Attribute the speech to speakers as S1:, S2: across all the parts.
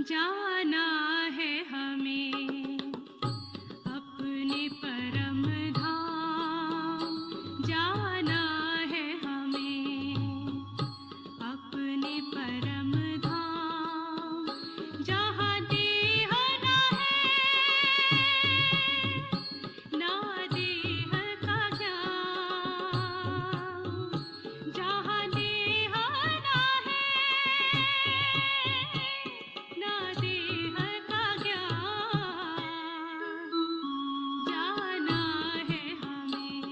S1: जाना है हमें अपने परम धाम, जाना है हमें अपने परम धाम, जहाँ देह ना है ना देह का ज्ञान, जहाँ देह ना है ना देह का ज्ञान, जाना है हमें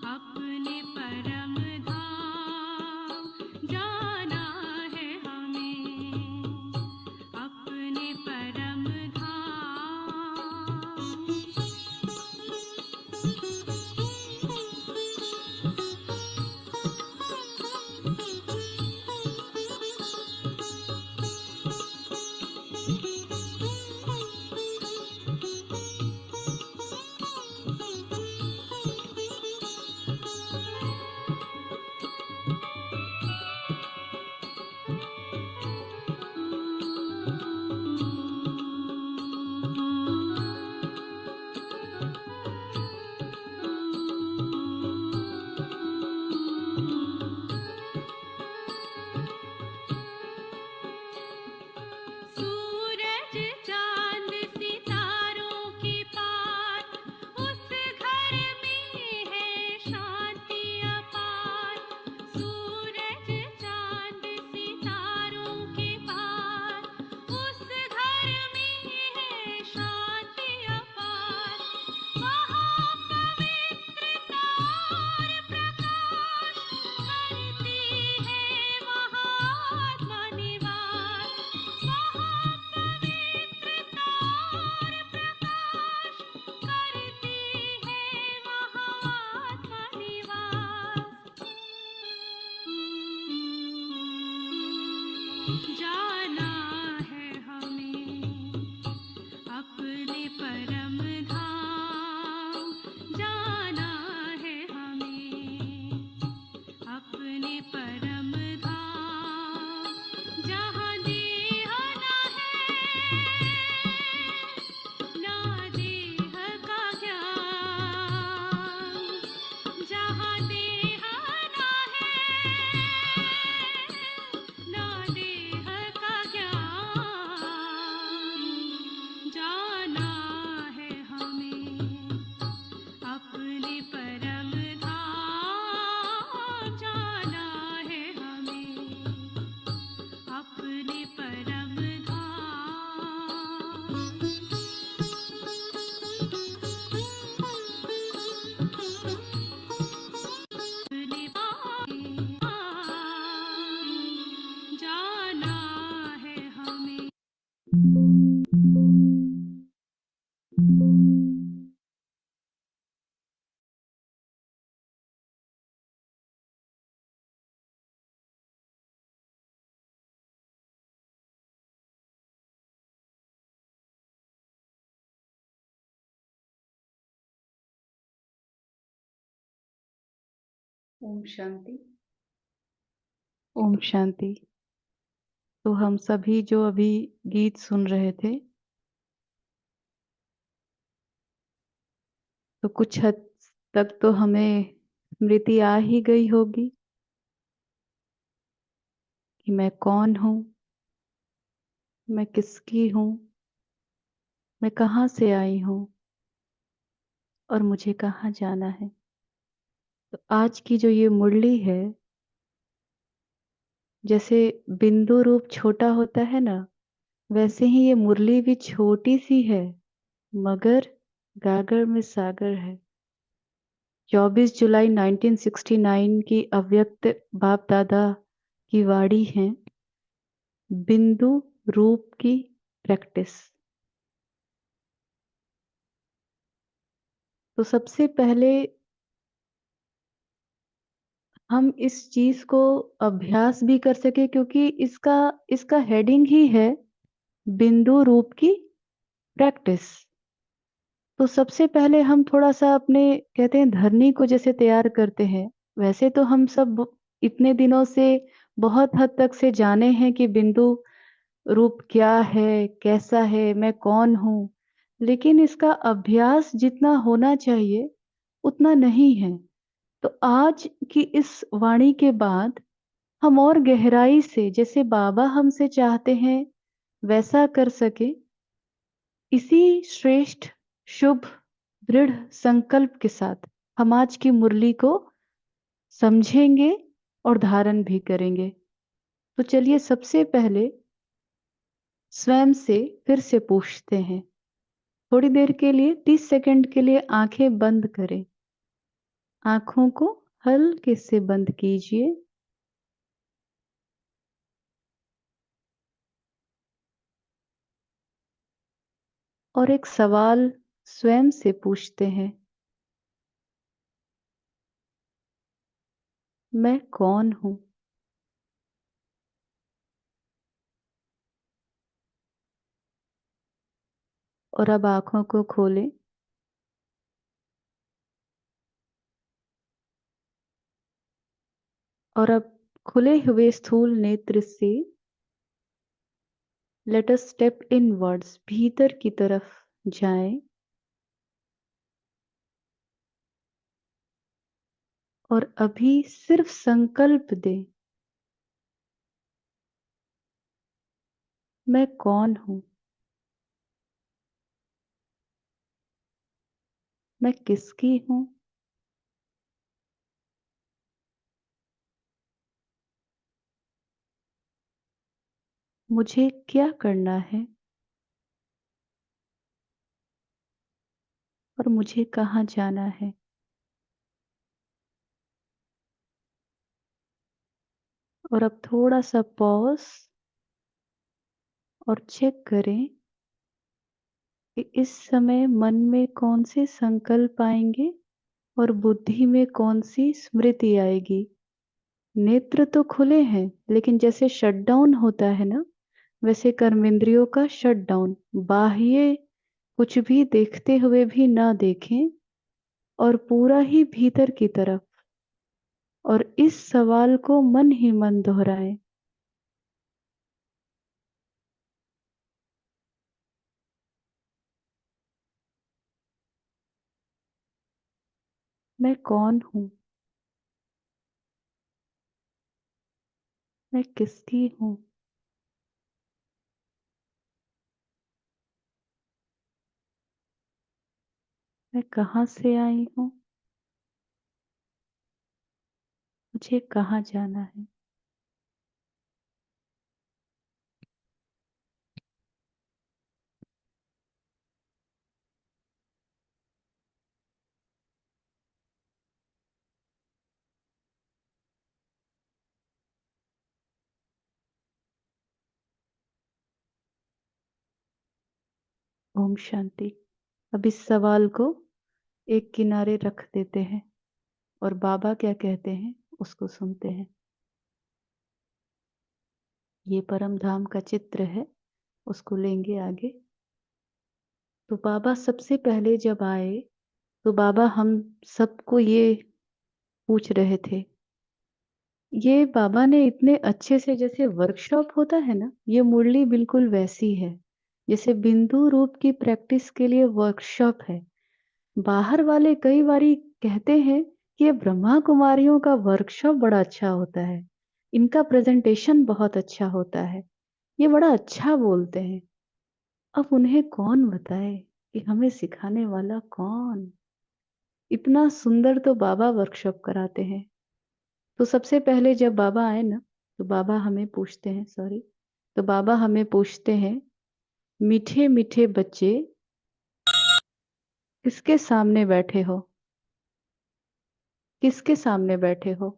S1: अपने परम धाम, जाना है हमें अपने परम धाम। सूरज चांद सितारों के पार, उस घर में है शांति अपार। सूरज चांद सितारों के पार, उस घर में है शांति अपार। वहाँ पवित्रता और प्रकाश करती है महात्मा निवास। वहाँ पवित्रता और प्रकाश करती है महात्मा निवास। जाना है हमें अपने परम धाम, जाना है हमें अपने परम धाम, जहाँ देह ना है ना देह का ज्ञान, जहाँ देह ना है ना देह का ज्ञान, जाना है हमें अपने परम धाम, जाना है हमें अपने परम धाम। अपने जाना है हमें।
S2: ओम शांति। ओम शांति। तो हम सभी जो अभी गीत सुन रहे थे, तो कुछ हद तक तो हमें स्मृति आ ही गई होगी कि मैं कौन हूँ, मैं किसकी हूँ, मैं कहाँ से आई हूँ और मुझे कहाँ जाना है। तो आज की जो ये मुरली है, जैसे बिंदु रूप छोटा होता है ना, वैसे ही ये मुरली भी छोटी सी है, मगर गागर में सागर है। 24 जुलाई 1969 की अव्यक्त बाप दादा की वाणी है, बिंदु रूप की प्रैक्टिस। तो सबसे पहले हम इस चीज को अभ्यास भी कर सके, क्योंकि इसका हेडिंग ही है बिंदु रूप की प्रैक्टिस। तो सबसे पहले हम थोड़ा सा अपने, कहते हैं धरनी को जैसे तैयार करते हैं, वैसे तो हम सब इतने दिनों से बहुत हद तक से जाने हैं कि बिंदु रूप क्या है, कैसा है, मैं कौन हूँ, लेकिन इसका अभ्यास जितना होना चाहिए, उतना नहीं है। तो आज की इस वाणी के बाद हम और गहराई से जैसे बाबा हमसे चाहते हैं वैसा कर सके, इसी श्रेष्ठ, शुभ, दृढ़ संकल्प के साथ हम आज की मुरली को समझेंगे और धारण भी करेंगे। तो चलिए सबसे पहले स्वयं से फिर से पूछते हैं। थोड़ी देर के लिए 30 सेकंड के लिए आंखें बंद करें। आंखों को हल्के से बंद कीजिए और एक सवाल स्वयं से पूछते हैं, मैं कौन हूं? और अब आंखों को खोलें। और अब खुले हुए स्थूल नेत्र से लेट अस स्टेप इनवर्ड्स, भीतर की तरफ जाएं और अभी सिर्फ संकल्प दें, मैं कौन हूं? मैं किसकी हूं? मुझे क्या करना है? और मुझे कहाँ जाना है? और अब थोड़ा सा पॉज और चेक करें कि इस समय मन में कौन से संकल्प आएंगे और बुद्धि में कौन सी स्मृति आएगी। नेत्र तो खुले हैं, लेकिन जैसे शटडाउन होता है ना, वैसे कर्मेंद्रियों का शटडाउन, बाह्य कुछ भी देखते हुए भी ना देखें और पूरा ही भीतर की तरफ, और इस सवाल को मन ही मन दोहराएं, मैं कौन हूं? मैं किसकी हूं? मैं कहाँ से आई हूं? मुझे कहाँ जाना है? ओम शांति। अब इस सवाल को एक किनारे रख देते हैं और बाबा क्या कहते हैं उसको सुनते हैं। ये परम धाम का चित्र है, उसको लेंगे आगे। तो बाबा सबसे पहले जब आए तो बाबा हम सबको ये पूछ रहे थे। ये बाबा ने इतने अच्छे से, जैसे वर्कशॉप होता है ना, ये मुरली बिल्कुल वैसी है जैसे बिंदु रूप की प्रैक्टिस के लिए वर्कशॉप है। बाहर वाले कई बारी कहते हैं कि ये ब्रह्मा कुमारियों का वर्कशॉप बड़ा अच्छा होता है, इनका प्रेजेंटेशन बहुत अच्छा होता है, ये बड़ा अच्छा बोलते हैं। अब उन्हें कौन बताए कि हमें सिखाने वाला कौन? इतना सुंदर तो बाबा वर्कशॉप कराते हैं। तो सबसे पहले जब बाबा आए ना, तो बाबा हमें पूछते हैं, सॉरी, तो बाबा हमें पूछते हैं, मीठे मीठे बच्चे किसके सामने बैठे हो? किसके सामने बैठे हो?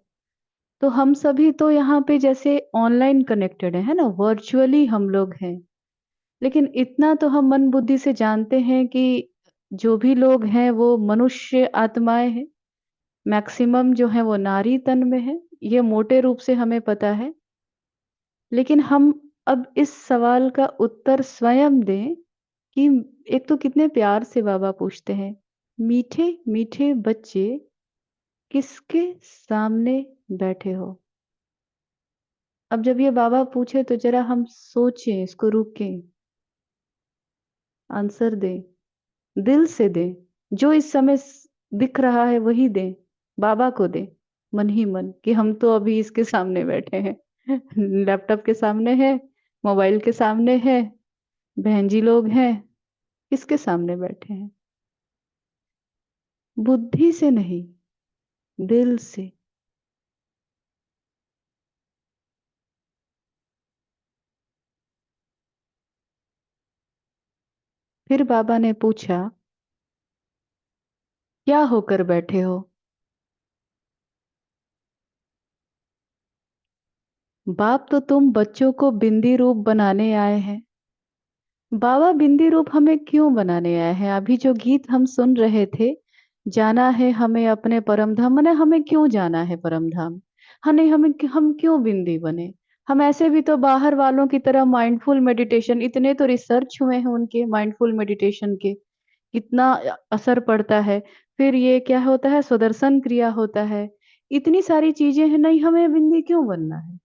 S2: तो हम सभी तो यहाँ पे जैसे ऑनलाइन कनेक्टेड है ना, वर्चुअली हम लोग हैं। लेकिन इतना तो हम मन बुद्धि से जानते हैं कि जो भी लोग हैं वो मनुष्य आत्माएं हैं। मैक्सिमम जो है वो नारी तन में है, ये मोटे रूप से हमें पता है। लेकिन हम अब इस सवाल का उत्तर स्वयं दें कि एक तो कितने प्यार से बाबा पूछते हैं, मीठे मीठे बच्चे किसके सामने बैठे हो? अब जब ये बाबा पूछे तो जरा हम सोचें, इसको रोकें, आंसर दें, दिल से दें। जो इस समय दिख रहा है वही दें, बाबा को दें, मन ही मन, कि हम तो अभी इसके सामने बैठे हैं। लैपटॉप के सामने है, मोबाइल के सामने है, बहन जी लोग हैं, किसके सामने बैठे हैं? बुद्धि से नहीं, दिल से। फिर बाबा ने पूछा, क्या होकर बैठे हो? बाप तो तुम बच्चों को बिंदी रूप बनाने आए हैं। बाबा बिंदी रूप हमें क्यों बनाने आए हैं? अभी जो गीत हम सुन रहे थे, जाना है हमें अपने परम धाम, मैंने हमें क्यों जाना है परम धाम? हमें हम क्यों बिंदी बने? हम ऐसे भी तो बाहर वालों की तरह माइंडफुल मेडिटेशन, इतने तो रिसर्च हुए हैं उनके माइंडफुल मेडिटेशन के, कितना असर पड़ता है। फिर ये क्या होता है, सुदर्शन क्रिया होता है, इतनी सारी चीजें हैं, नहीं हमें बिंदी क्यों बनना है?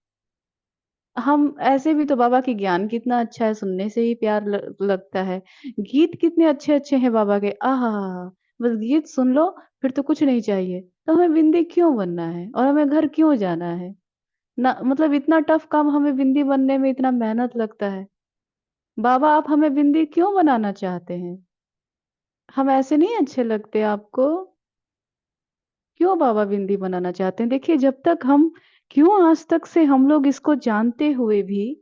S2: हम ऐसे भी तो, बाबा की ज्ञान कितना अच्छा है, सुनने से ही प्यार लगता है। गीत कितने अच्छे अच्छे हैं बाबा के, आहा, बस गीत सुन लो, फिर तो कुछ नहीं चाहिए। तो हमें बिंदी क्यों बनना है और हमें घर क्यों जाना है? ना मतलब इतना टफ काम हमें बिंदी बनने में इतना मेहनत लगता है। बाबा आप हमें बिंदी क्यों बनाना चाहते हैं? हम ऐसे नहीं अच्छे लगते आपको? क्यों बाबा बिंदी बनाना चाहते हैं? देखिए, जब तक हम, क्यों आज तक से हम लोग इसको जानते हुए भी,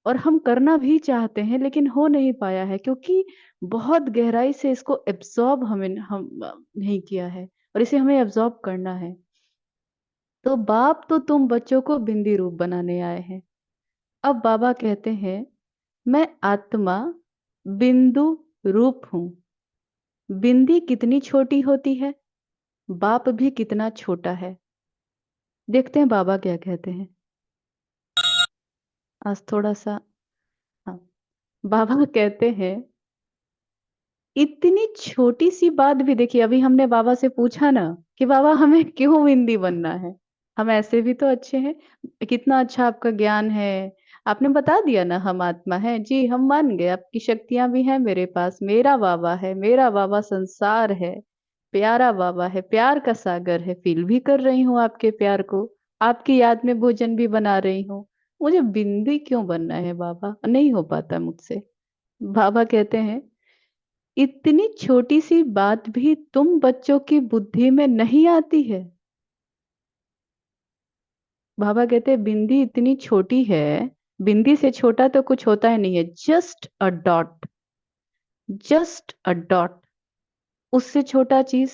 S2: और हम करना भी चाहते हैं लेकिन हो नहीं पाया है, क्योंकि बहुत गहराई से इसको एब्जॉर्ब हम नहीं किया है, और इसे हमें एब्जॉर्ब करना है। तो बाप तो तुम बच्चों को बिंदी रूप बनाने आए हैं। अब बाबा कहते हैं, मैं आत्मा बिंदु रूप हूं। बिंदी कितनी छोटी होती है, बाप भी कितना छोटा है। देखते हैं बाबा क्या कहते हैं। आज थोड़ा सा, हाँ, बाबा कहते हैं, इतनी छोटी सी बात भी, देखिए अभी हमने बाबा से पूछा ना कि बाबा हमें क्यों बिंदी बनना है? हम ऐसे भी तो अच्छे हैं, कितना अच्छा आपका ज्ञान है, आपने बता दिया ना हम आत्मा है जी, हम मान गए, आपकी शक्तियां भी हैं मेरे पास, मेरा बाबा है, मेरा बाबा संसार है, प्यारा बाबा है, प्यार का सागर है, फील भी कर रही हूँ आपके प्यार को, आपकी याद में भोजन भी बना रही हूँ। मुझे बिंदी क्यों बनना है बाबा? नहीं हो पाता मुझसे। बाबा कहते हैं, इतनी छोटी सी बात भी तुम बच्चों की बुद्धि में नहीं आती है। बाबा कहते हैं, बिंदी इतनी छोटी है, बिंदी से छोटा तो कुछ होता ही नहीं है, just a dot, just a dot. उससे छोटा चीज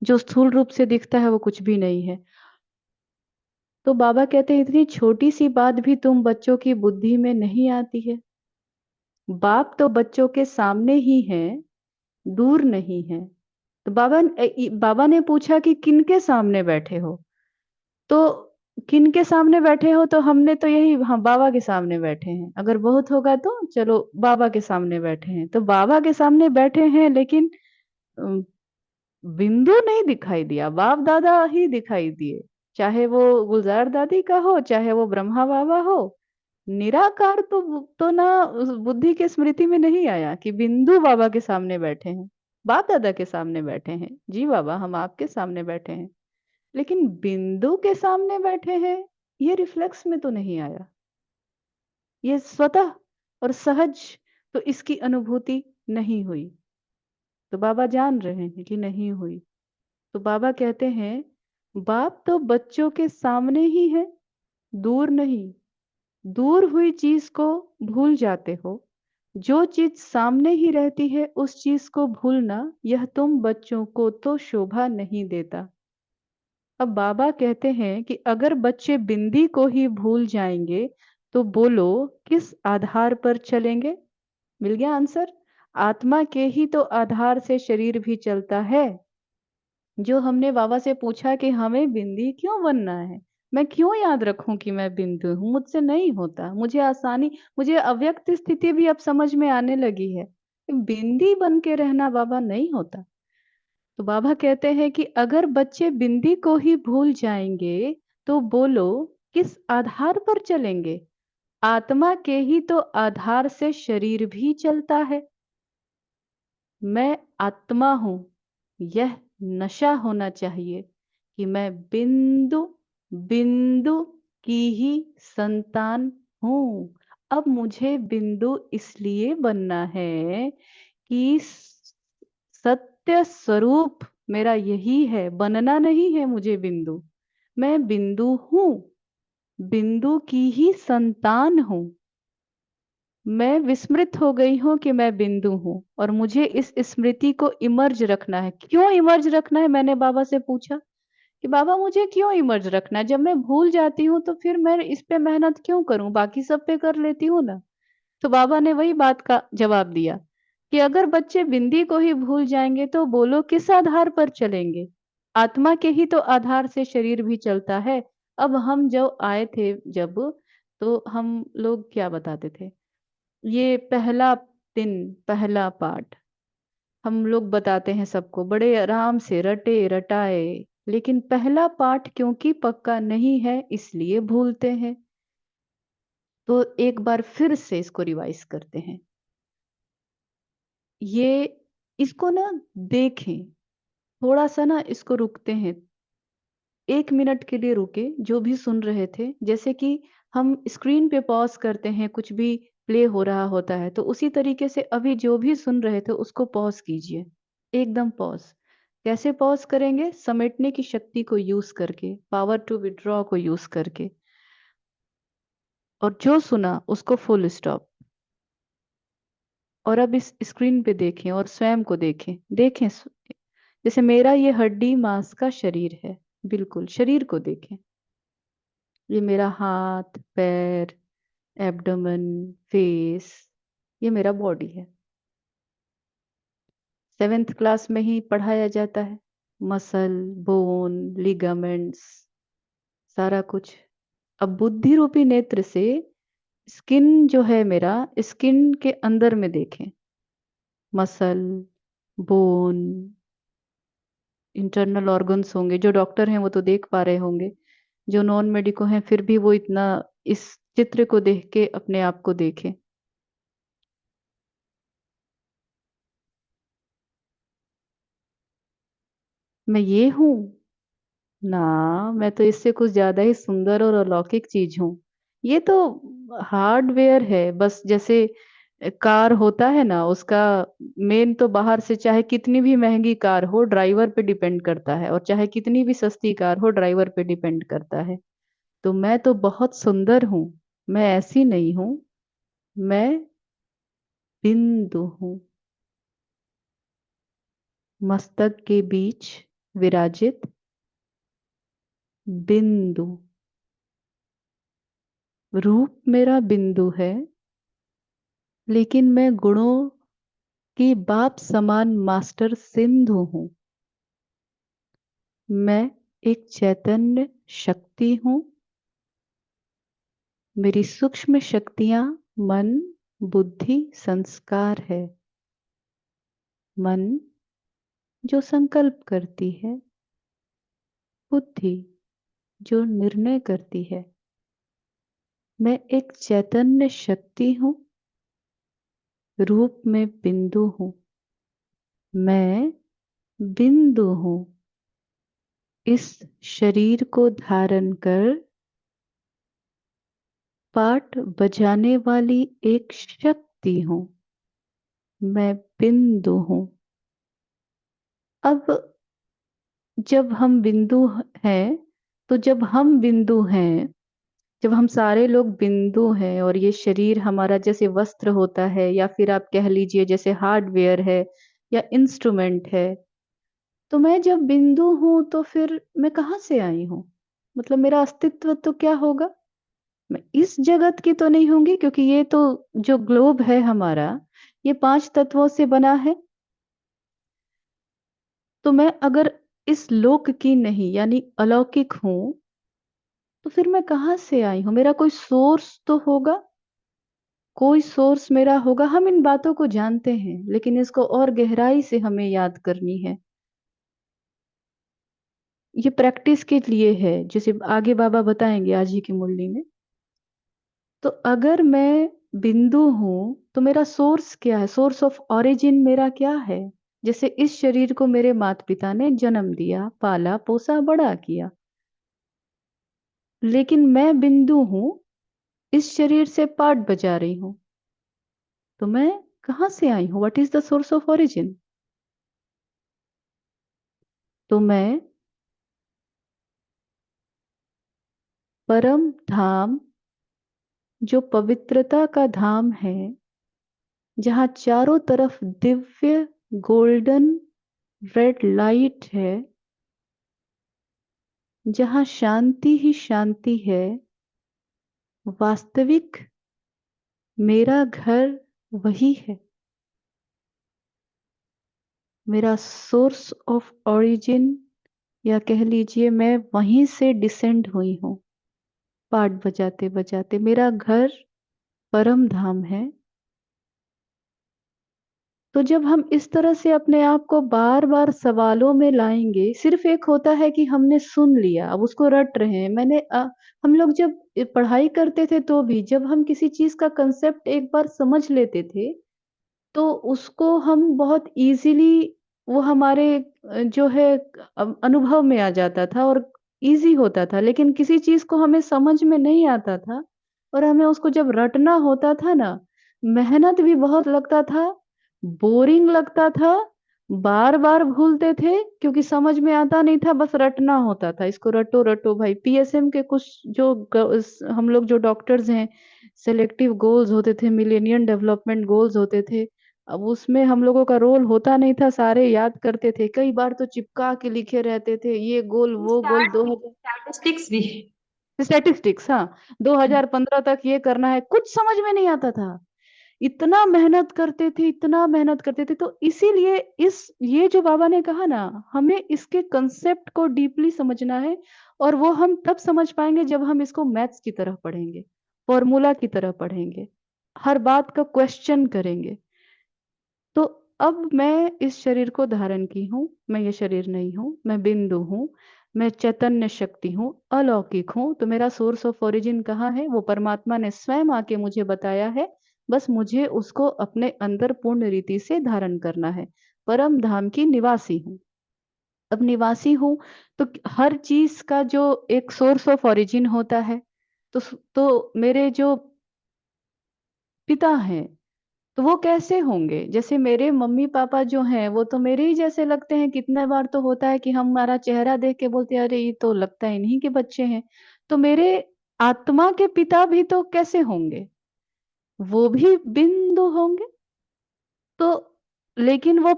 S2: जो स्थूल रूप से दिखता है वो कुछ भी नहीं है। तो बाबा कहते हैं, इतनी छोटी सी बात भी तुम बच्चों की बुद्धि में नहीं आती है। बाप तो बच्चों के सामने ही है, दूर नहीं है। तो बाबा ने पूछा कि किनके सामने बैठे हो? तो किन के सामने बैठे हो? तो हमने तो यही, हाँ, बाबा के सामने बैठे हैं, अगर बहुत होगा तो चलो बाबा के सामने बैठे हैं, तो बाबा के सामने बैठे हैं, लेकिन अम, बिंदु नहीं दिखाई दिया, बाप दादा ही दिखाई दिए। चाहे वो गुलजार दादी का हो, चाहे वो ब्रह्मा बाबा हो, निराकार तो ना उस बुद्धि के स्मृति में नहीं आया कि बिंदु बाबा के सामने बैठे हैं, बाप दादा के सामने बैठे हैं, जी बाबा हम आपके सामने बैठे हैं, लेकिन बिंदु के सामने बैठे हैं, ये रिफ्लेक्स में तो नहीं आया, ये स्वतः और सहज तो इसकी अनुभूति नहीं हुई। तो बाबा जान रहे हैं कि नहीं हुई। तो बाबा कहते हैं, बाप तो बच्चों के सामने ही है, दूर नहीं। दूर हुई चीज को भूल जाते हो, जो चीज सामने ही रहती है उस चीज को भूलना, यह तुम बच्चों को तो शोभा नहीं देता। अब बाबा कहते हैं कि अगर बच्चे बिंदी को ही भूल जाएंगे तो बोलो किस आधार पर चलेंगे? मिल गया आंसर। आत्मा के ही तो आधार से शरीर भी चलता है। जो हमने बाबा से पूछा कि हमें बिंदी क्यों बनना है, मैं क्यों याद रखूं कि मैं बिंदु हूं, मुझसे नहीं होता, मुझे आसानी, मुझे अव्यक्त स्थिति भी अब समझ में आने लगी है, बिंदी बन के रहना बाबा नहीं होता। तो बाबा कहते हैं कि अगर बच्चे बिंदी को ही भूल जाएंगे तो बोलो किस आधार पर चलेंगे? आत्मा के ही तो आधार से शरीर भी चलता है। मैं आत्मा हूं, यह नशा होना चाहिए कि मैं बिंदु बिंदु की ही संतान हूं। अब मुझे बिंदु इसलिए बनना है कि सत्य स्वरूप मेरा यही है, बनना नहीं है मुझे बिंदु। मैं बिंदु हूं, बिंदु की ही संतान हूं। मैं विस्मृत हो गई हूं कि मैं बिंदु हूं और मुझे इस स्मृति को इमर्ज रखना है। क्यों इमर्ज रखना है? मैंने बाबा से पूछा कि बाबा मुझे क्यों इमर्ज रखना है? जब मैं भूल जाती हूँ तो फिर मैं इस पे मेहनत क्यों करूं, बाकी सब पे कर लेती हूँ ना। तो बाबा ने वही बात का जवाब दिया कि अगर बच्चे बिंदी को ही भूल जाएंगे तो बोलो किस आधार पर चलेंगे? आत्मा के ही तो आधार से शरीर भी चलता है। अब हम जो आए थे जब, तो हम लोग क्या बताते थे, ये पहला दिन, पहला पाठ हम लोग बताते हैं सबको बड़े आराम से रटे रटाए, लेकिन पहला पाठ क्योंकि पक्का नहीं है इसलिए भूलते हैं। तो एक बार फिर से इसको रिवाइज करते हैं। ये इसको ना देखें, थोड़ा सा ना इसको रुकते हैं, 1 मिनट के लिए रुके जो भी सुन रहे थे। जैसे कि हम स्क्रीन पे पॉज करते हैं, कुछ भी प्ले हो रहा होता है, तो उसी तरीके से अभी जो भी सुन रहे थे उसको पॉज कीजिए, एकदम पॉज। कैसे पॉज करेंगे? समेटने की शक्ति को यूज करके, पावर टू विड्रॉ को यूज करके, और जो सुना उसको फुल स्टॉप। और अब इस स्क्रीन पे देखें और स्वयं को देखें। देखें जैसे मेरा ये हड्डी मांस का शरीर है, बिल्कुल शरीर को देखें। ये मेरा हाथ, पैर, एब्डोमेन, फेस, ये मेरा बॉडी है। 7th क्लास में ही पढ़ाया जाता है, मसल, बोन, लिगामेंट्स, सारा कुछ। अब बुद्धि रूपी नेत्र से स्किन जो है मेरा, स्किन के अंदर में देखें, मसल, बोन, इंटरनल ऑर्गन्स होंगे। जो डॉक्टर हैं वो तो देख पा रहे होंगे, जो नॉन मेडिको हैं फिर भी वो इतना इस चित्र को देख के अपने आप को देखें। मैं ये हूं ना, मैं तो इससे कुछ ज्यादा ही सुंदर और अलौकिक चीज हूँ। ये तो हार्डवेयर है बस। जैसे कार होता है ना, उसका मेन तो बाहर से चाहे कितनी भी महंगी कार हो ड्राइवर पे डिपेंड करता है, और चाहे कितनी भी सस्ती कार हो ड्राइवर पे डिपेंड करता है। तो मैं तो बहुत सुंदर हूँ, मैं ऐसी नहीं हूँ। मैं बिंदु हूँ, मस्तक के बीच विराजित बिंदु। रूप मेरा बिंदु है, लेकिन मैं गुणों की बाप समान मास्टर सिंधु हूँ। मैं एक चैतन्य शक्ति हूँ। मेरी सूक्ष्म शक्तियां मन, बुद्धि, संस्कार है। मन जो संकल्प करती है, बुद्धि जो निर्णय करती है। मैं एक चैतन्य शक्ति हूँ, रूप में बिंदु हूँ। मैं बिंदु हूँ, इस शरीर को धारण कर पाठ बजाने वाली एक शक्ति हूँ। मैं बिंदु हूँ। अब जब हम बिंदु हैं, तो जब हम बिंदु हैं, जब हम सारे लोग बिंदु हैं और ये शरीर हमारा जैसे वस्त्र होता है, या फिर आप कह लीजिए जैसे हार्डवेयर है या इंस्ट्रूमेंट है, तो मैं जब बिंदु हूं तो फिर मैं कहाँ से आई हूँ? मतलब मेरा अस्तित्व तो क्या होगा? मैं इस जगत की तो नहीं होंगी, क्योंकि ये तो जो ग्लोब है हमारा, ये 5 तत्वों से बना है। तो मैं अगर इस लोक की नहीं यानी अलौकिक हूं, तो फिर मैं कहाँ से आई हूं? मेरा कोई सोर्स तो होगा, कोई सोर्स मेरा होगा। हम इन बातों को जानते हैं, लेकिन इसको और गहराई से हमें याद करनी है। ये प्रैक्टिस के लिए है, जैसे आगे बाबा बताएंगे आज ही की मुरली में। तो अगर मैं बिंदु हूं तो मेरा सोर्स क्या है, सोर्स ऑफ ओरिजिन मेरा क्या है। जैसे इस शरीर को मेरे माता पिता ने जन्म दिया, पाला पोसा बड़ा किया, लेकिन मैं बिंदु हूं, इस शरीर से पार्ट बजा रही हूं। तो मैं कहां से आई हूं, what is the source of origin. तो मैं परम धाम, जो पवित्रता का धाम है, जहां चारों तरफ दिव्य गोल्डन रेड लाइट है, जहां शांति ही शांति है, वास्तविक मेरा घर वही है। मेरा सोर्स ऑफ ओरिजिन, या कह लीजिए मैं वहीं से डिसेंड हुई हूँ, पाठ बजाते बजाते। मेरा घर परम धाम है। तो जब हम इस तरह से अपने आप को बार बार सवालों में लाएंगे, सिर्फ एक होता है कि हमने सुन लिया, अब उसको रट रहे हैं। हम लोग जब पढ़ाई करते थे तो भी जब हम किसी चीज का कंसेप्ट एक बार समझ लेते थे तो उसको हम बहुत इजीली, वो हमारे जो है अनुभव में आ जाता था और इजी होता था। लेकिन किसी चीज को हमें समझ में नहीं आता था और हमें उसको जब रटना होता था ना, मेहनत भी बहुत लगता था, बोरिंग लगता था, बार बार भूलते थे क्योंकि समझ में आता नहीं था, बस रटना होता था। इसको रटो रटो भाई। पीएसएम के कुछ जो हम लोग जो डॉक्टर्स हैं, सेलेक्टिव गोल्स होते थे, मिलेनियम डेवलपमेंट गोल्स होते थे। अब उसमें हम लोगों का रोल होता नहीं था, सारे याद करते थे, कई बार तो चिपका के लिखे रहते थे, ये गोल वो गोल। दो
S3: स्टैटिस्टिक्स भी।
S2: स्टैटिस्टिक्स, हाँ, 2015 तक ये करना है, कुछ समझ में नहीं आता था। इतना मेहनत करते थे, इतना मेहनत करते थे। तो इसीलिए इस ये जो बाबा ने कहा ना, हमें इसके कंसेप्ट को डीपली समझना है। और वो हम तब समझ पाएंगे जब हम इसको मैथ्स की तरह पढ़ेंगे, फॉर्मूला की तरह पढ़ेंगे, हर बात का क्वेश्चन करेंगे। तो अब मैं इस शरीर को धारण की हूँ, मैं ये शरीर नहीं हूँ, मैं बिंदु हूँ, मैं चैतन्य शक्ति हूँ, अलौकिक हूँ। तो मेरा सोर्स ऑफ ओरिजिन कहाँ है, वो परमात्मा ने स्वयं आके मुझे बताया है। बस मुझे उसको अपने अंदर पूर्ण रीति से धारण करना है। परम धाम की निवासी हूँ। अब निवासी हूँ तो हर चीज का जो एक सोर्स ऑफ ओरिजिन होता है, तो मेरे जो पिता हैं तो वो कैसे होंगे। जैसे मेरे मम्मी पापा जो हैं वो तो मेरे ही जैसे लगते हैं। कितने बार तो होता है कि हमारा चेहरा देख के बोलते हैं अरे ये तो लगता ही नहीं कि बच्चे हैं। तो मेरे आत्मा के पिता भी तो कैसे होंगे, वो भी बिंदु होंगे। तो लेकिन वो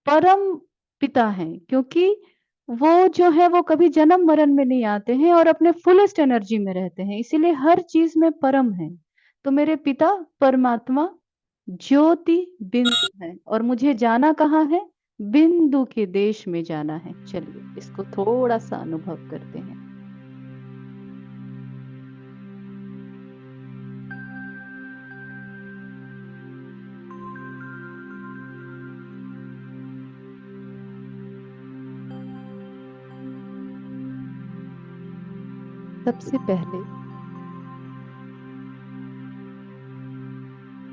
S2: परम पिता हैं, क्योंकि वो जो है वो कभी जन्म मरण में नहीं आते हैं और अपने फुलेस्ट एनर्जी में रहते हैं, इसीलिए हर चीज में परम है। तो मेरे पिता परमात्मा ज्योति बिंदु है, और मुझे जाना कहाँ है, बिंदु के देश में जाना है। चलिए इसको थोड़ा सा अनुभव करते हैं। सबसे पहले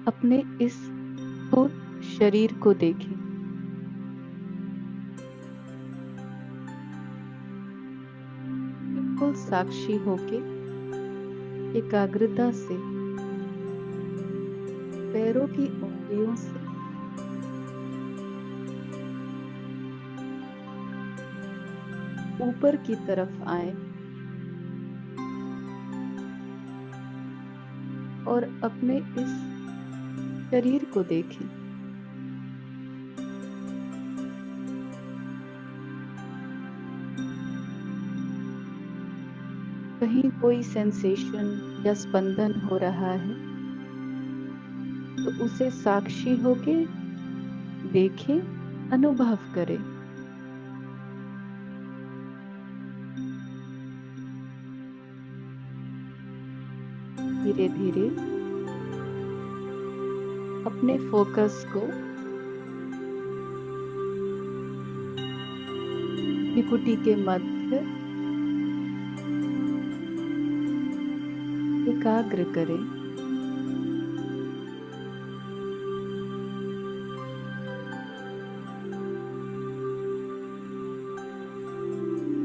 S2: अपने इस स्थूल शरीर को देखें। बिल्कुल साक्षी होके एकाग्रता से पैरों की उंगलियों से ऊपर की तरफ आए और अपने इस शरीर को देखें। कहीं कोई सेंसेशन या स्पंदन हो रहा है तो उसे साक्षी होके देखें, अनुभव करें। धीरे धीरे अपने फोकस को त्रिपुटी के मध्य बैठकर एकाग्र करें।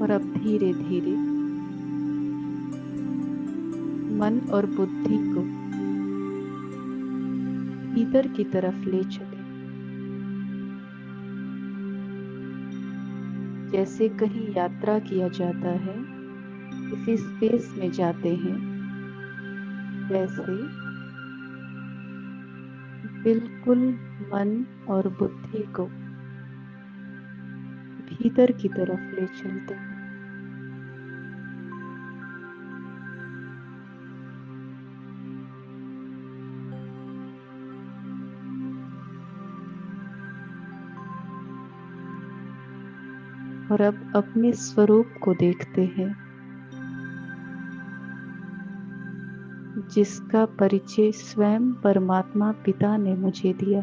S2: और अब धीरे धीरे मन और बुद्धि को भीतर की तरफ ले चलें। जैसे कहीं यात्रा किया जाता है, किसी स्पेस में जाते हैं, वैसे बिल्कुल मन और बुद्धि को भीतर की तरफ ले चलते हैं। और अब अपने स्वरूप को देखते हैं, जिसका परिचय स्वयं परमात्मा पिता ने मुझे दिया।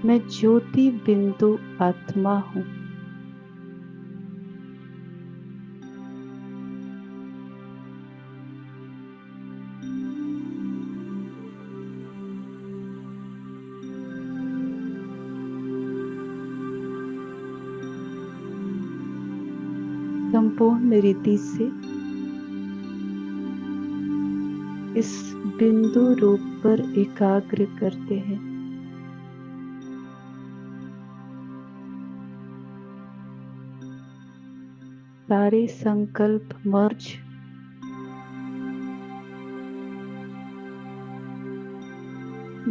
S2: मैं ज्योति बिंदु आत्मा हूं। संपूर्ण रीति से इस बिंदु रूप पर एकाग्र करते हैं। सारे संकल्प मर्ज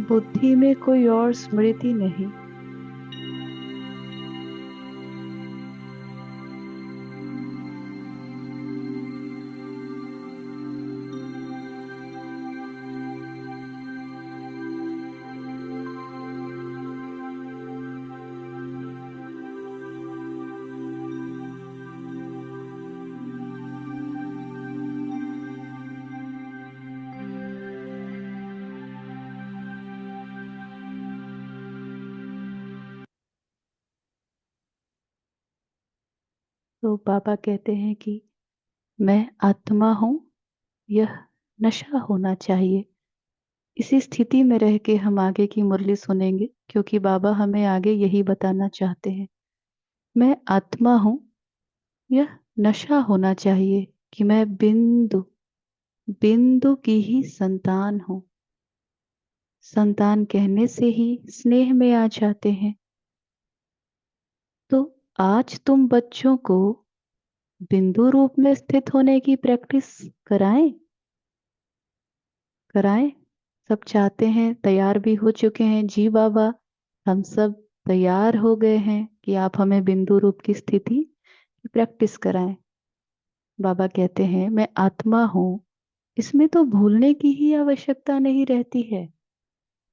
S2: बुद्धि में कोई और स्मृति नहीं, तो बाबा कहते हैं कि मैं आत्मा हूं, यह नशा होना चाहिए। इसी स्थिति में रह के हम आगे की मुरली सुनेंगे, क्योंकि बाबा हमें आगे यही बताना चाहते हैं। मैं आत्मा हूं, यह नशा होना चाहिए कि मैं बिंदु बिंदु की ही संतान हूं। संतान कहने से ही स्नेह में आ जाते हैं। तो आज तुम बच्चों को बिंदु रूप में स्थित होने की प्रैक्टिस कराएं। कराएं। सब चाहते हैं, तैयार भी हो चुके हैं। जी बाबा, हम सब तैयार हो गए हैं कि आप हमें बिंदु रूप की स्थिति की प्रैक्टिस कराएं। बाबा कहते हैं मैं आत्मा हूं, इसमें तो भूलने की ही आवश्यकता नहीं रहती है।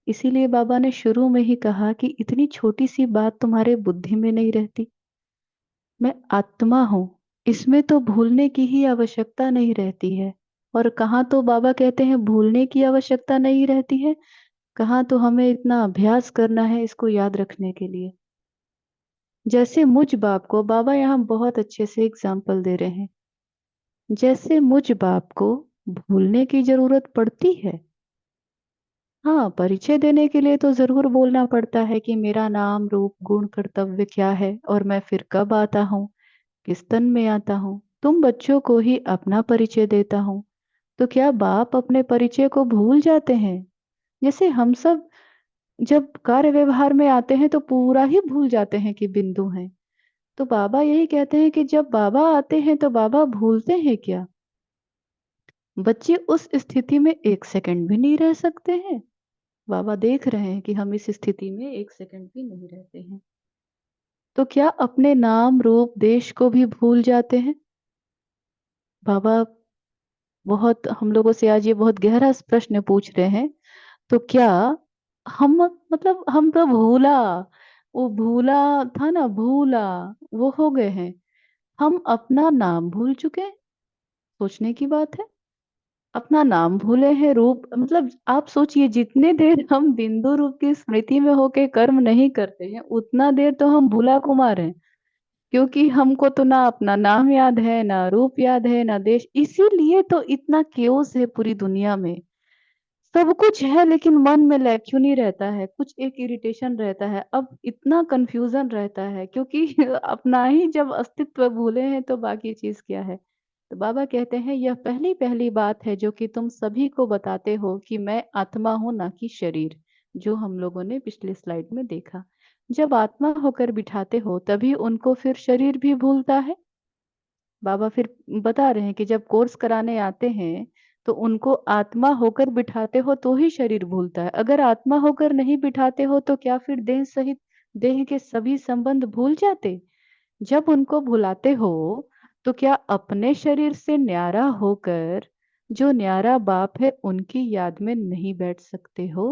S2: इसीलिए बाबा ने शुरू में ही कहा कि इतनी छोटी सी बात तुम्हारे बुद्धि में नहीं रहती। मैं आत्मा हूं, इसमें तो भूलने की ही आवश्यकता नहीं रहती है। और कहाँ तो बाबा कहते हैं भूलने की आवश्यकता नहीं रहती है, कहाँ तो हमें इतना अभ्यास करना है इसको याद रखने के लिए। जैसे मुझ बाप को बाबा यहाँ बहुत अच्छे से एग्जाम्पल दे रहे हैं। जैसे मुझ बाप को भूलने की जरूरत पड़ती है। हाँ, परिचय देने के लिए तो जरूर बोलना पड़ता है कि मेरा नाम रूप गुण कर्तव्य क्या है और मैं फिर कब आता हूँ, किस तन में आता हूँ। तुम बच्चों को ही अपना परिचय देता हूँ। तो क्या बाप अपने परिचय को भूल जाते हैं? जैसे हम सब जब कार्य व्यवहार में आते हैं तो पूरा ही भूल जाते हैं कि बिंदु हैं। तो बाबा यही कहते हैं कि जब बाबा आते हैं तो बाबा भूलते हैं क्या? बच्चे उस स्थिति में एक सेकंड भी नहीं रह सकते हैं। बाबा देख रहे हैं कि हम इस स्थिति में एक सेकंड भी नहीं रहते हैं। तो क्या अपने नाम रूप देश को भी भूल जाते हैं? बाबा बहुत हम लोगों से आज ये बहुत गहरा प्रश्न पूछ रहे हैं। तो क्या हम मतलब हम तो भूला, वो भूला था ना, भूला वो हो गए हैं। हम अपना नाम भूल चुके हैं? सोचने की बात है। अपना नाम भूले हैं, रूप मतलब आप सोचिए जितने देर हम बिंदु रूप की स्मृति में होके कर्म नहीं करते हैं उतना देर तो हम भूला कुमार हैं। क्योंकि हमको तो ना अपना नाम याद है, ना रूप याद है, ना देश, इसीलिए तो इतना केओस है पूरी दुनिया में। सब कुछ है लेकिन मन में लय क्यों नहीं रहता है, कुछ एक इरिटेशन रहता है, अब इतना कंफ्यूजन रहता है क्योंकि अपना ही जब अस्तित्व भूले हैं तो बाकी चीज क्या है। तो बाबा कहते हैं यह पहली पहली बात है जो कि तुम सभी को बताते हो कि मैं आत्मा हूं ना कि शरीर। जो हम लोगों ने पिछले स्लाइड में देखा, जब आत्मा होकर बिठाते हो तभी उनको फिर शरीर भी भूलता है। बाबा फिर बता रहे हैं कि जब कोर्स कराने आते हैं तो उनको आत्मा होकर बिठाते हो तो ही शरीर भूलता है, अगर आत्मा होकर नहीं बिठाते हो तो क्या फिर देह सहित देह के सभी संबंध भूल जाते। जब उनको भुलाते हो तो क्या अपने शरीर से न्यारा होकर जो न्यारा बाप है उनकी याद में नहीं बैठ सकते हो।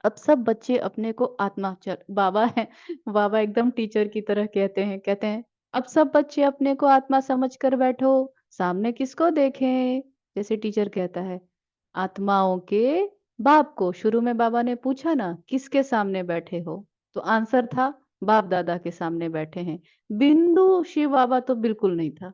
S2: अब सब बच्चे अपने को आत्मा चल बाबा है, बाबा एकदम टीचर की तरह कहते हैं अब सब बच्चे अपने को आत्मा समझ कर बैठो, सामने किसको देखें। जैसे टीचर कहता है आत्माओं के बाप को। शुरू में बाबा ने पूछा ना किसके सामने बैठे हो, तो आंसर था बाप दादा के सामने बैठे हैं। बिंदु शिव बाबा तो बिल्कुल नहीं था।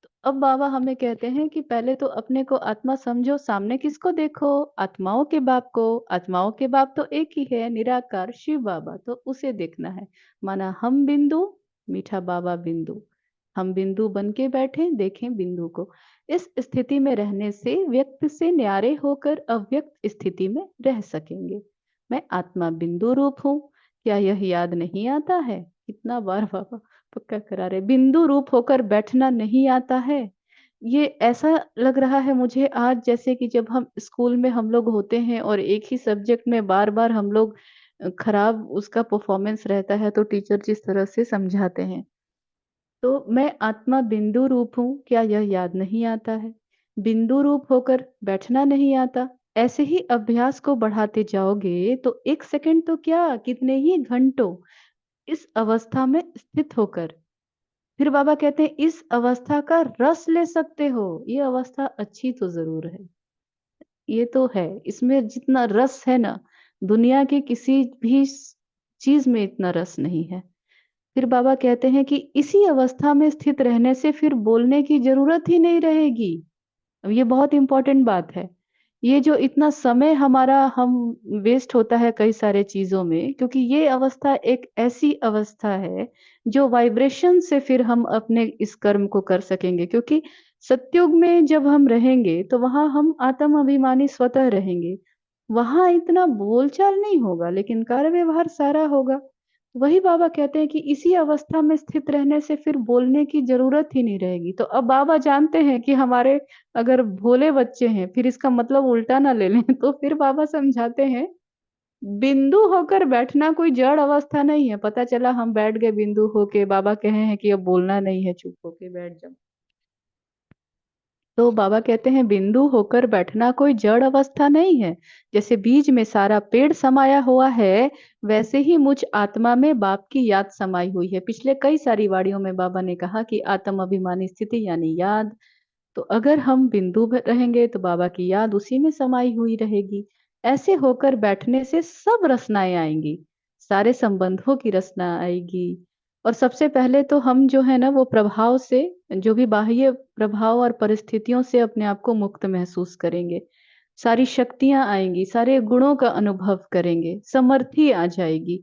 S2: तो अब बाबा हमें कहते हैं कि पहले तो अपने को आत्मा समझो, सामने किसको देखो, आत्माओं के बाप को। आत्माओं के बाप तो एक ही है, निराकार शिव बाबा, तो उसे देखना है। माना हम बिंदु, मीठा बाबा बिंदु, हम बिंदु बन के बैठे देखें बिंदु को। इस स्थिति में रहने से व्यक्त से न्यारे होकर अव्यक्त स्थिति में रह सकेंगे। मैं आत्मा बिंदु रूप हूँ, क्या यह याद नहीं आता है। कितना बार बाबा पक्का करा रहे, बिंदु रूप होकर बैठना नहीं आता है। ये ऐसा लग रहा है मुझे आज जैसे कि जब हम स्कूल में हम लोग होते हैं और एक ही सब्जेक्ट में बार बार हम लोग खराब उसका परफॉर्मेंस रहता है तो टीचर जिस तरह से समझाते हैं। तो मैं आत्मा बिंदु रूप हूँ, क्या यह याद नहीं आता है। बिंदु रूप होकर बैठना नहीं आता। ऐसे ही अभ्यास को बढ़ाते जाओगे तो एक सेकंड तो क्या कितने ही घंटों इस अवस्था में स्थित होकर, फिर बाबा कहते हैं इस अवस्था का रस ले सकते हो। ये अवस्था अच्छी तो जरूर है, ये तो है, इसमें जितना रस है ना दुनिया के किसी भी चीज में इतना रस नहीं है। फिर बाबा कहते हैं कि इसी अवस्था में स्थित रहने से फिर बोलने की जरूरत ही नहीं रहेगी। अब ये बहुत इंपॉर्टेंट बात है। ये जो इतना समय हमारा हम वेस्ट होता है कई सारे चीजों में, क्योंकि ये अवस्था एक ऐसी अवस्था है जो वाइब्रेशन से फिर हम अपने इस कर्म को कर सकेंगे। क्योंकि सत्युग में जब हम रहेंगे तो वहां हम आत्म अभिमानी स्वतः रहेंगे, वहां इतना बोलचाल नहीं होगा लेकिन कार्य व्यवहार सारा होगा। वही बाबा कहते हैं कि इसी अवस्था में स्थित रहने से फिर बोलने की जरूरत ही नहीं रहेगी। तो अब बाबा जानते हैं कि हमारे अगर भोले बच्चे हैं फिर इसका मतलब उल्टा ना ले लें तो फिर बाबा समझाते हैं बिंदु होकर बैठना कोई जड़ अवस्था नहीं है। पता चला हम बैठ गए बिंदु होके, बाबा कहे हैं कि अब बोलना नहीं है, चुप होके बैठ जाओ। तो बाबा कहते हैं बिंदु होकर बैठना कोई जड़ अवस्था नहीं है। जैसे बीज में सारा पेड़ समाया हुआ है वैसे ही मुझ आत्मा में बाप की याद समाई हुई है। पिछले कई सारी वाणियों में बाबा ने कहा कि आत्म अभिमानी स्थिति यानी याद। तो अगर हम बिंदु में रहेंगे तो बाबा की याद उसी में समाई हुई रहेगी। ऐसे होकर बैठने से सब रचनाएं आएंगी, सारे संबंधों की रचना आएगी। और सबसे पहले तो हम जो है ना वो प्रभाव से, जो भी बाह्य प्रभाव और परिस्थितियों से अपने आप को मुक्त महसूस करेंगे। सारी शक्तियां आएंगी, सारे गुणों का अनुभव करेंगे, समर्थी आ जाएगी।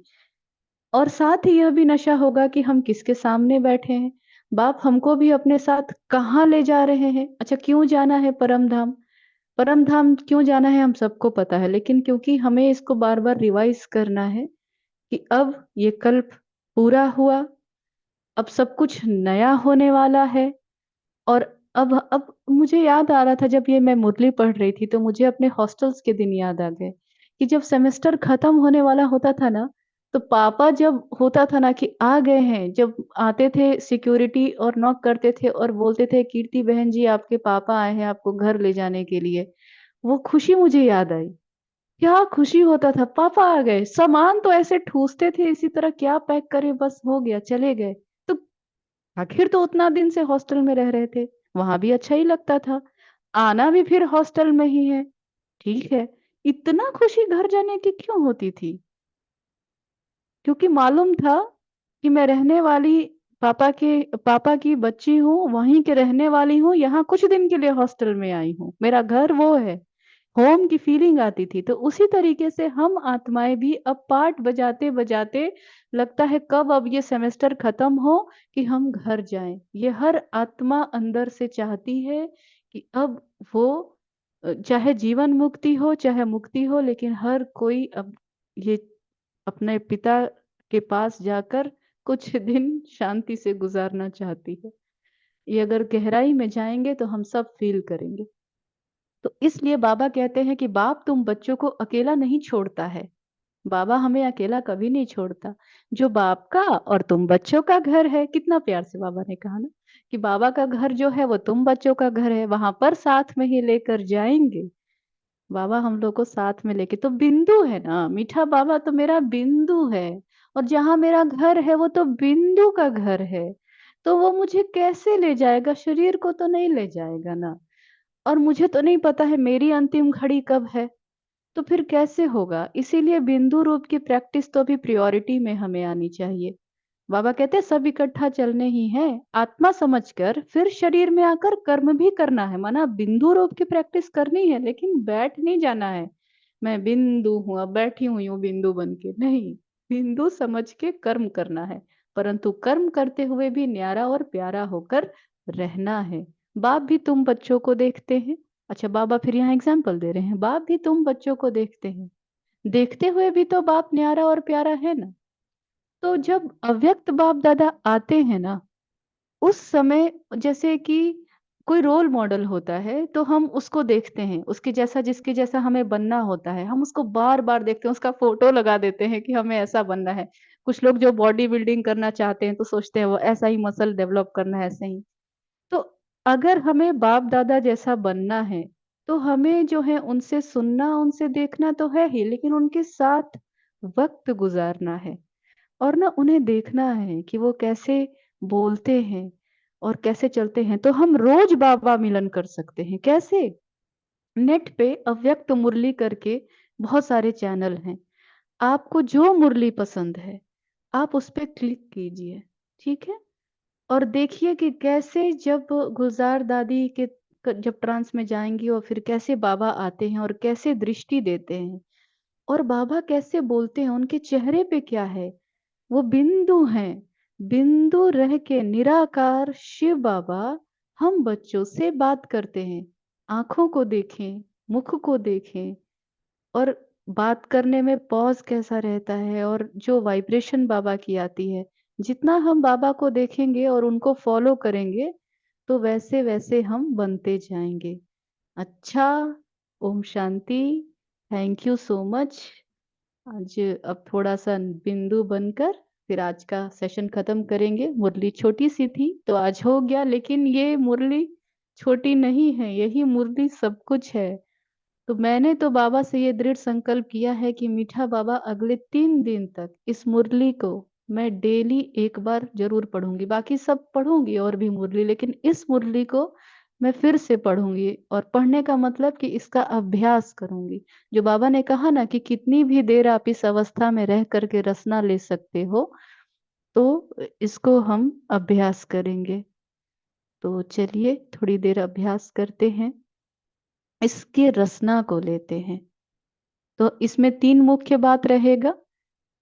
S2: और साथ ही यह भी नशा होगा कि हम किसके सामने बैठे हैं, बाप हमको भी अपने साथ कहाँ ले जा रहे हैं। अच्छा क्यों जाना है परम धाम, परम धाम क्यों जाना है हम सबको पता है, लेकिन क्योंकि हमें इसको बार बार रिवाइज करना है कि अब ये कल्प पूरा हुआ, अब सब कुछ नया होने वाला है। और अब मुझे याद आ रहा था जब ये मैं मुरली पढ़ रही थी तो मुझे अपने हॉस्टल्स के दिन याद आ गए कि जब सेमेस्टर खत्म होने वाला होता था ना तो पापा जब होता था ना कि आ गए हैं, जब आते थे सिक्योरिटी और नॉक करते थे और बोलते थे कीर्ति बहन जी आपके पापा आए हैं आपको घर ले जाने के लिए, वो खुशी मुझे याद आई। क्या खुशी होता था, पापा आ गए, सामान तो ऐसे ठूसते थे इसी तरह क्या पैक करे बस हो गया चले गए। तो आखिर तो उतना दिन से हॉस्टल में रह रहे थे, वहां भी अच्छा ही लगता था। आना भी फिर हॉस्टल में ही है। ठीक है, इतना खुशी घर जाने की क्यों होती थी? क्योंकि मालूम था कि मैं रहने वाली पापा की बच्ची हूँ, वहीं के रहने वाली हूँ, यहाँ कुछ दिन के लिए हॉस्टल में आई हूँ, मेरा घर वो है। होम की फीलिंग आती थी। तो उसी तरीके से हम आत्माएं भी अब पाठ बजाते बजाते लगता है कब अब ये सेमेस्टर खत्म हो कि हम घर जाएं। ये हर आत्मा अंदर से चाहती है कि अब वो चाहे जीवन मुक्ति हो चाहे मुक्ति हो, लेकिन हर कोई अब ये अपने पिता के पास जाकर कुछ दिन शांति से गुजारना चाहती है। ये अगर गहराई में जाएंगे तो हम सब फील करेंगे। तो इसलिए बाबा कहते हैं कि बाप तुम बच्चों को अकेला नहीं छोड़ता है। बाबा हमें अकेला कभी नहीं छोड़ता। जो बाप का और तुम बच्चों का घर है, कितना प्यार से बाबा ने कहा ना कि बाबा का घर जो है वो तुम बच्चों का घर है, वहां पर साथ में ही लेकर जाएंगे। बाबा हम लोग को साथ में लेके, तो बिंदु है ना मीठा बाबा, तो मेरा बिंदु है। और जहां मेरा घर है वो तो बिंदु का घर है। तो वो मुझे कैसे ले जाएगा? शरीर को तो नहीं ले जाएगा ना। और मुझे तो नहीं पता है मेरी अंतिम घड़ी कब है, तो फिर कैसे होगा? इसीलिए बिंदु रूप की प्रैक्टिस तो अभी प्रायोरिटी में हमें आनी चाहिए। बाबा कहते हैं सब इकट्ठा चलने ही है, आत्मा समझकर फिर शरीर में आकर कर्म भी करना है। माना बिंदु रूप की प्रैक्टिस करनी है, लेकिन बैठ नहीं जाना है। मैं बिंदु हूं, अब बैठी हुई हूँ बिंदु बन के, नहीं। बिंदु समझ के कर्म करना है, परंतु कर्म करते हुए भी न्यारा और प्यारा होकर रहना है। बाप भी तुम बच्चों को देखते हैं। अच्छा, बाबा फिर यहाँ एग्जाम्पल दे रहे हैं, बाप भी तुम बच्चों को देखते हैं, देखते हुए भी तो बाप न्यारा और प्यारा है ना। तो जब अव्यक्त बाप दादा आते हैं ना, उस समय जैसे कि कोई रोल मॉडल होता है तो हम उसको देखते हैं, उसके जैसा जिसके जैसा हमें बनना होता है, हम उसको बार बार देखते हैं, उसका फोटो लगा देते हैं कि हमें ऐसा बनना है। कुछ लोग जो बॉडी बिल्डिंग करना चाहते हैं तो सोचते हैं वो ऐसा ही मसल डेवलप करना है, ऐसे ही। तो अगर हमें बाप दादा जैसा बनना है तो हमें जो है उनसे सुनना उनसे देखना तो है ही, लेकिन उनके साथ वक्त गुजारना है। और ना उन्हें देखना है कि वो कैसे बोलते हैं और कैसे चलते हैं। तो हम रोज बाबा मिलन कर सकते हैं। कैसे? नेट पे अव्यक्त मुरली करके बहुत सारे चैनल हैं। आपको जो मुरली पसंद है आप उस पे क्लिक कीजिए, ठीक है। और देखिए कि कैसे जब गुलजार दादी के जब ट्रांस में जाएंगी और फिर कैसे बाबा आते हैं और कैसे दृष्टि देते हैं और बाबा कैसे बोलते हैं, उनके चेहरे पे क्या है। वो बिंदु हैं, बिंदु रह के निराकार शिव बाबा हम बच्चों से बात करते हैं। आंखों को देखें, मुख को देखें, और बात करने में पॉज कैसा रहता है और जो वाइब्रेशन बाबा की आती है। जितना हम बाबा को देखेंगे और उनको फॉलो करेंगे तो वैसे वैसे हम बनते जाएंगे। अच्छा, ओम शांति। Thank you so much. आज अब थोड़ा सा बिंदु बनकर फिर आज का सेशन खत्म करेंगे। मुरली छोटी सी थी तो आज हो गया, लेकिन ये मुरली छोटी नहीं है, यही मुरली सब कुछ है। तो मैंने तो बाबा से ये दृढ़ संकल्प किया है कि मीठा बाबा अगले 3 दिन तक इस मुरली को मैं डेली एक बार जरूर पढ़ूंगी। बाकी सब पढ़ूंगी और भी मुरली, लेकिन इस मुरली को मैं फिर से पढ़ूंगी। और पढ़ने का मतलब कि इसका अभ्यास करूंगी। जो बाबा ने कहा ना कि कितनी भी देर आप इस अवस्था में रह करके रसना ले सकते हो, तो इसको हम अभ्यास करेंगे। तो चलिए थोड़ी देर अभ्यास करते हैं, इसके रसना को लेते हैं। तो इसमें 3 मुख्य बात रहेगा,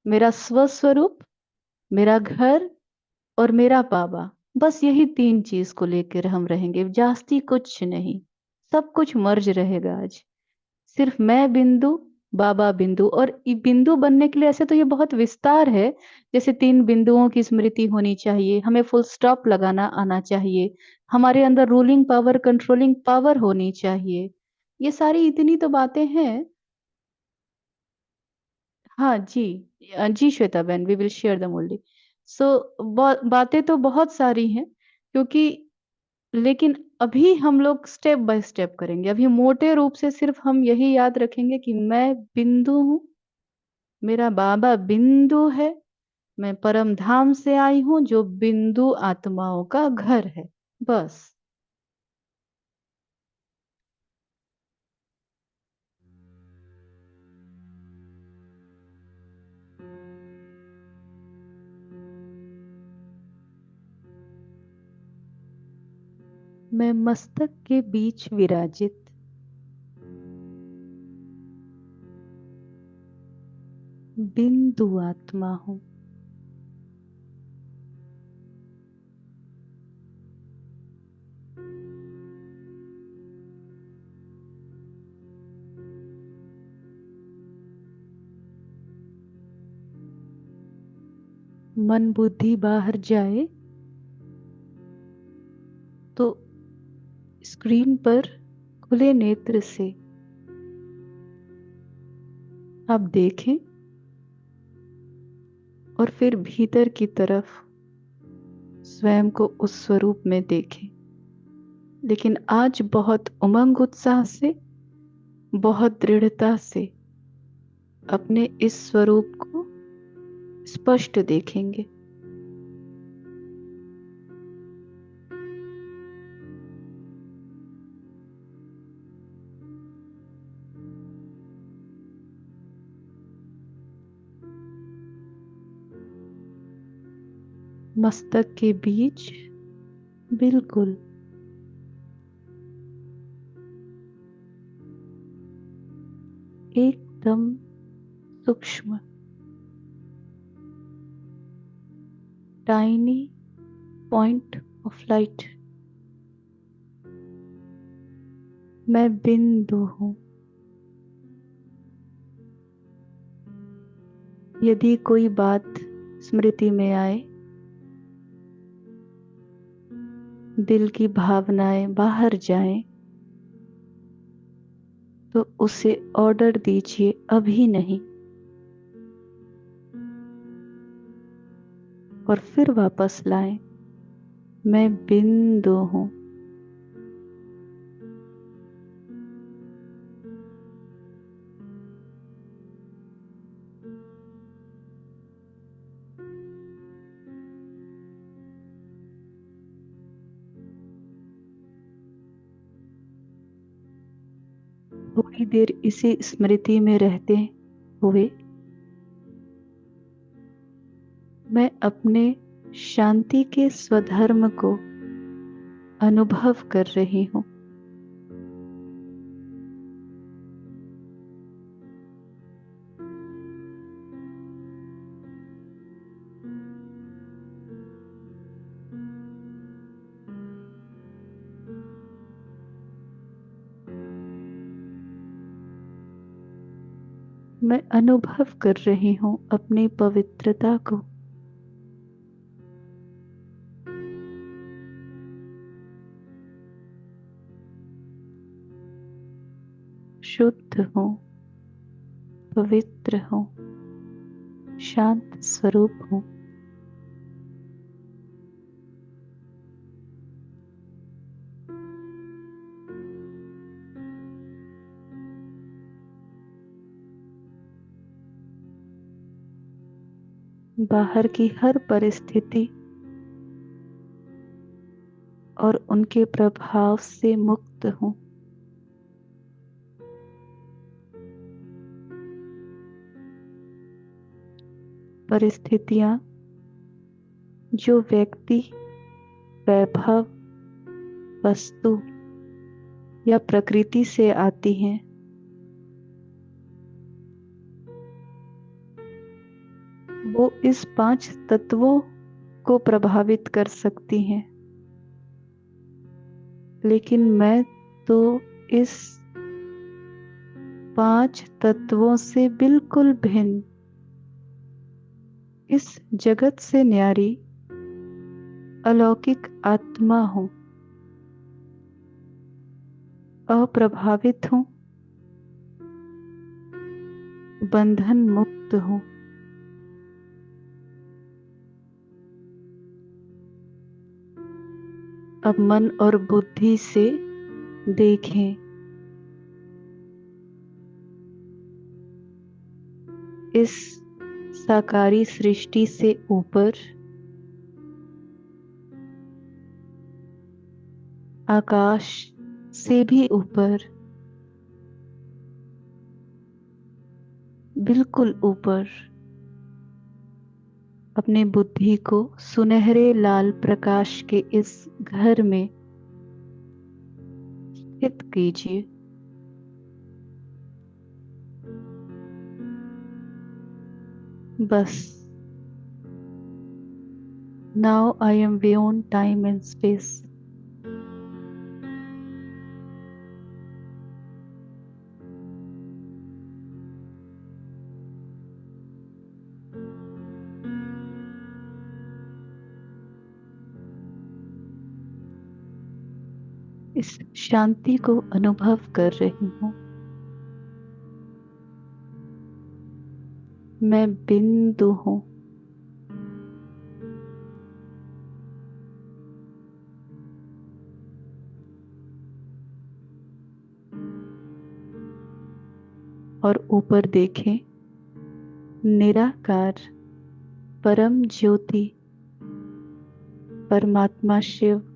S2: मेरा स्वस्वरूप, मेरा घर और मेरा बाबा। बस यही 3 चीज को लेकर हम रहेंगे, जास्ती कुछ नहीं। सब कुछ मर्ज रहेगा आज। सिर्फ मैं बिंदु, बाबा बिंदु। और बिंदु बनने के लिए ऐसे तो ये बहुत विस्तार है, जैसे 3 बिंदुओं की स्मृति होनी चाहिए, हमें फुल स्टॉप लगाना आना चाहिए, हमारे अंदर रूलिंग पावर कंट्रोलिंग पावर होनी चाहिए। ये सारी इतनी तो बातें हैं। हाँ जी। जी श्वेता बहन, वी विल शेयर द मुरली। सो बातें तो बहुत सारी हैं, क्योंकि लेकिन अभी हम लोग स्टेप बाय स्टेप करेंगे। अभी मोटे रूप से सिर्फ हम यही याद रखेंगे कि मैं बिंदु हूँ, मेरा बाबा बिंदु है, मैं परम धाम से आई हूँ जो बिंदु आत्माओं का घर है। बस मैं मस्तक के बीच विराजित बिंदु आत्मा हूँ। मन बुद्धि बाहर जाए तो स्क्रीन पर खुले नेत्र से आप देखें और फिर भीतर की तरफ स्वयं को उस स्वरूप में देखें। लेकिन आज बहुत उमंग उत्साह से, बहुत दृढ़ता से अपने इस स्वरूप को स्पष्ट देखेंगे। मस्तक के बीच बिल्कुल एकदम सूक्ष्म टाइनी पॉइंट ऑफ लाइट मैं बिंदु हूं। यदि कोई बात स्मृति में आए, दिल की भावनाएं बाहर जाएं, तो उसे ऑर्डर दीजिए, अभी नहीं, और फिर वापस लाएं, मैं बिंदु हूं। थोड़ी देर इसी स्मृति में रहते हुए मैं अपने शांति के स्वधर्म को अनुभव कर रही हूं। मैं अनुभव कर रही हूं अपनी पवित्रता को। शुद्ध हूं, पवित्र हूं, शांत स्वरूप हूं। बाहर की हर परिस्थिति और उनके प्रभाव से मुक्त हूं। परिस्थितियां जो व्यक्ति, वैभव, वस्तु या प्रकृति से आती हैं, वो इस 5 तत्वों को प्रभावित कर सकती हैं। लेकिन मैं तो इस 5 तत्वों से बिल्कुल भिन्न, इस जगत से न्यारी अलौकिक आत्मा हूं। अप्रभावित हूं, बंधन मुक्त हूं। अब मन और बुद्धि से देखें, इस साकारी सृष्टि से ऊपर आकाश से भी ऊपर, बिल्कुल ऊपर अपने बुद्धि को सुनहरे लाल प्रकाश के इस घर में हित कीजिए। बस now I am beyond time and space. इस शांति को अनुभव कर रही हूँ। मैं बिंदु हूँ। और ऊपर देखें, निराकार परम ज्योति परमात्मा शिव,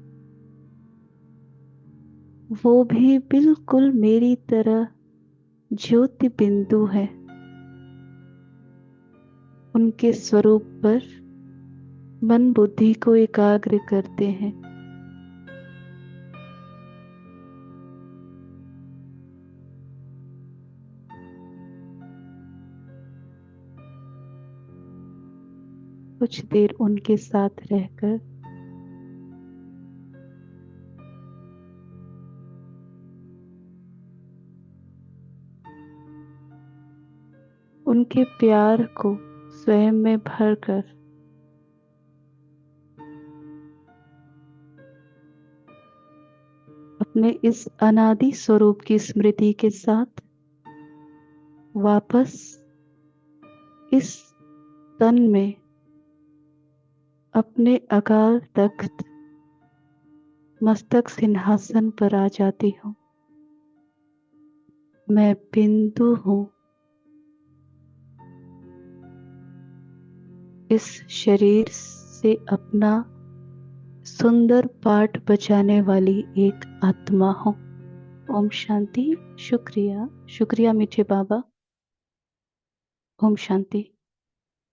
S2: वो भी बिल्कुल मेरी तरह ज्योति बिंदु है। उनके स्वरूप पर मन बुद्धि को एकाग्र करते हैं। कुछ देर उनके साथ रहकर उनके प्यार को स्वयं में भरकर अपने इस अनादि स्वरूप की स्मृति के साथ वापस इस तन में अपने अकाल तख्त मस्तक सिंहासन पर आ जाती हूँ। मैं बिंदु हूँ। इस शरीर से अपना सुंदर पाठ बजाने वाली एक आत्मा हूँ। ओम शांति। शुक्रिया, शुक्रिया मीठे बाबा। ओम शांति।